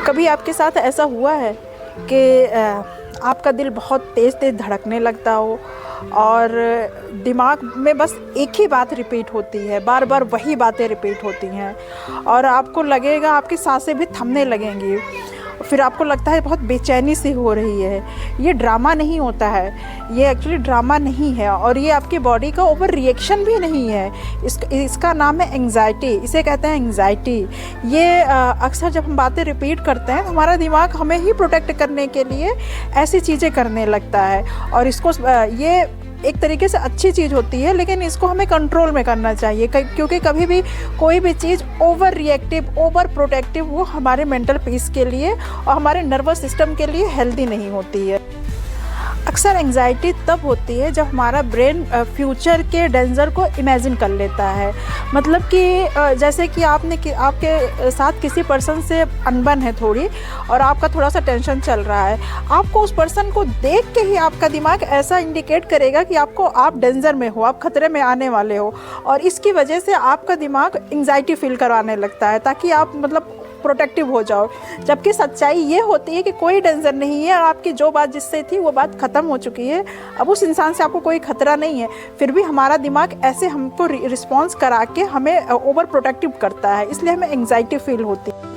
कभी आपके साथ ऐसा हुआ है कि आपका दिल बहुत तेज़ तेज़ धड़कने लगता हो और दिमाग में बस एक ही बात रिपीट होती है, बार बार वही बातें रिपीट होती हैं और आपको लगेगा आपकी सांसें भी थमने लगेंगी, फिर आपको लगता है बहुत बेचैनी सी हो रही है। ये ड्रामा नहीं होता है, ये एक्चुअली ड्रामा नहीं है और ये आपकी बॉडी का ओवर रिएक्शन भी नहीं है। इसका नाम है एंग्जाइटी, इसे कहते हैं एंग्जाइटी। ये अक्सर जब हम बातें रिपीट करते हैं तो हमारा दिमाग हमें ही प्रोटेक्ट करने के लिए ऐसी चीज़ें करने लगता है और इसको ये एक तरीके से अच्छी चीज़ होती है, लेकिन इसको हमें कंट्रोल में करना चाहिए क्योंकि कभी भी कोई भी चीज़ ओवर रिएक्टिव, ओवर प्रोटेक्टिव वो हमारे मेंटल पीस के लिए और हमारे नर्वस सिस्टम के लिए हेल्दी नहीं होती है। अक्सर एंग्जाइटी तब होती है जब हमारा ब्रेन फ्यूचर के डेंजर को इमेजिन कर लेता है। मतलब कि जैसे कि आपके साथ किसी पर्सन से अनबन है थोड़ी और आपका थोड़ा सा टेंशन चल रहा है, आपको उस पर्सन को देख के ही आपका दिमाग ऐसा इंडिकेट करेगा कि आप डेंजर में हो, आप खतरे में आने वाले हो और इसकी वजह से आपका दिमाग एंग्जाइटी फील करवाने लगता है ताकि आप प्रोटेक्टिव हो जाओ। जबकि सच्चाई ये होती है कि कोई डेंजर नहीं है और आपकी जो बात जिससे थी वो बात ख़त्म हो चुकी है, अब उस इंसान से आपको कोई खतरा नहीं है। फिर भी हमारा दिमाग ऐसे हमको रिस्पॉन्स करा के हमें ओवर प्रोटेक्टिव करता है, इसलिए हमें एंग्जाइटी फील होती है।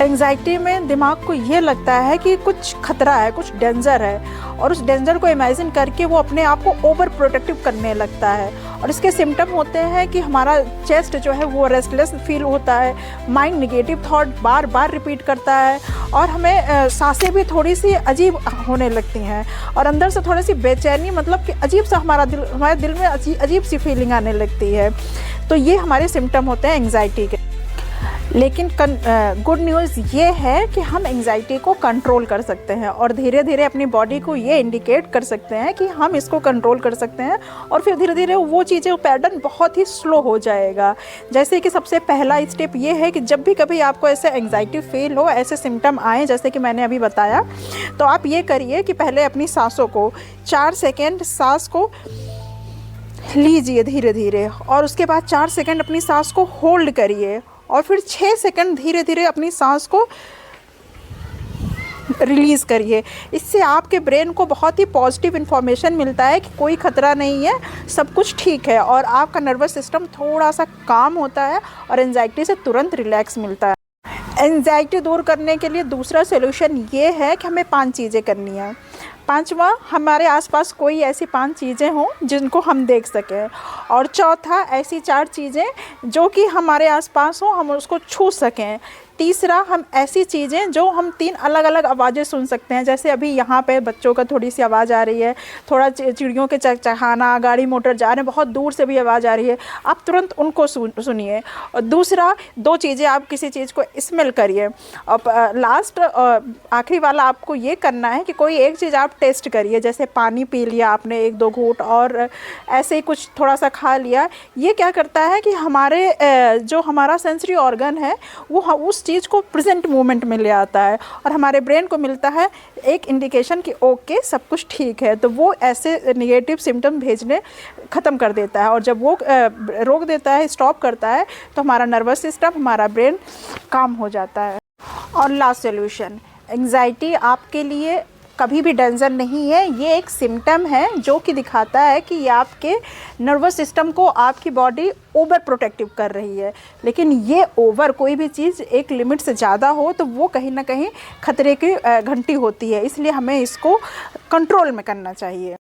एंग्जाइटी में दिमाग को ये लगता है कि कुछ खतरा है, कुछ डेंजर है और उस डेंजर को इमेजिन करके वो अपने आप को ओवर प्रोटेक्टिव करने लगता है और इसके सिम्टम होते हैं कि हमारा चेस्ट जो है वो रेस्टलेस फील होता है, माइंड निगेटिव थॉट बार बार रिपीट करता है और हमें सांसें भी थोड़ी सी अजीब होने लगती हैं और अंदर से थोड़ी सी बेचैनी, मतलब कि अजीब सा हमारे दिल में अजीब सी फीलिंग आने लगती है। तो ये हमारे सिम्टम होते हैं एंग्जाइटी के। लेकिन गुड न्यूज़ ये है कि हम एंग्जाइटी को कंट्रोल कर सकते हैं और धीरे धीरे अपनी बॉडी को ये इंडिकेट कर सकते हैं कि हम इसको कंट्रोल कर सकते हैं और फिर धीरे धीरे वो चीज़ें, पैटर्न बहुत ही स्लो हो जाएगा। जैसे कि सबसे पहला स्टेप ये है कि जब भी कभी आपको ऐसे एंग्जाइटी फील हो, ऐसे सिम्टम आए जैसे कि मैंने अभी बताया, तो आप ये करिए कि पहले अपनी सांसों को 4 सेकेंड सांस को लीजिए धीरे धीरे और उसके बाद 4 सेकेंड अपनी सांस को होल्ड करिए और फिर 6 सेकंड धीरे धीरे अपनी सांस को रिलीज़ करिए। इससे आपके ब्रेन को बहुत ही पॉजिटिव इन्फॉर्मेशन मिलता है कि कोई ख़तरा नहीं है, सब कुछ ठीक है और आपका नर्वस सिस्टम थोड़ा सा काम होता है और एंजाइटी से तुरंत रिलैक्स मिलता है। एंजाइटी दूर करने के लिए दूसरा सोल्यूशन ये है कि हमें 5 चीज़ें करनी है। 5वां, हमारे आसपास कोई ऐसी 5 चीज़ें हों जिनको हम देख सकें और चौथा, ऐसी 4 चीज़ें जो कि हमारे आसपास हों, हम उसको छू सकें। तीसरा, हम ऐसी चीज़ें जो हम 3 अलग अलग आवाज़ें सुन सकते हैं, जैसे अभी यहाँ पे बच्चों का थोड़ी सी आवाज़ आ रही है, थोड़ा चिड़ियों के चहचहाना, गाड़ी मोटर जा रहे हैं, बहुत दूर से भी आवाज़ आ रही है, आप तुरंत उनको सुनिए। और दूसरा, 2 चीज़ें आप किसी चीज़ को स्मेल करिए और लास्ट आखिरी वाला आपको ये करना है कि कोई एक चीज़ आप टेस्ट करिए, जैसे पानी पी लिया आपने 1-2 घूंट और ऐसे ही कुछ थोड़ा सा खा लिया। ये क्या करता है कि जो हमारा सेंसरी ऑर्गन है वो उस चीज़ को प्रेजेंट मोमेंट में ले आता है और हमारे ब्रेन को मिलता है एक इंडिकेशन कि ओके सब कुछ ठीक है, तो वो ऐसे नेगेटिव सिम्टम भेजने ख़त्म कर देता है और जब वो रोक देता है, स्टॉप करता है, तो हमारा नर्वस सिस्टम, हमारा ब्रेन काम हो जाता है। और लास्ट सोल्यूशन, एंग्जाइटी आपके लिए कभी भी डेंजर नहीं है, ये एक सिम्टम है जो कि दिखाता है कि ये आपके नर्वस सिस्टम को, आपकी बॉडी ओवर प्रोटेक्टिव कर रही है। लेकिन ये ओवर, कोई भी चीज़ एक लिमिट से ज़्यादा हो तो वो कहीं ना कहीं खतरे की घंटी होती है, इसलिए हमें इसको कंट्रोल में करना चाहिए।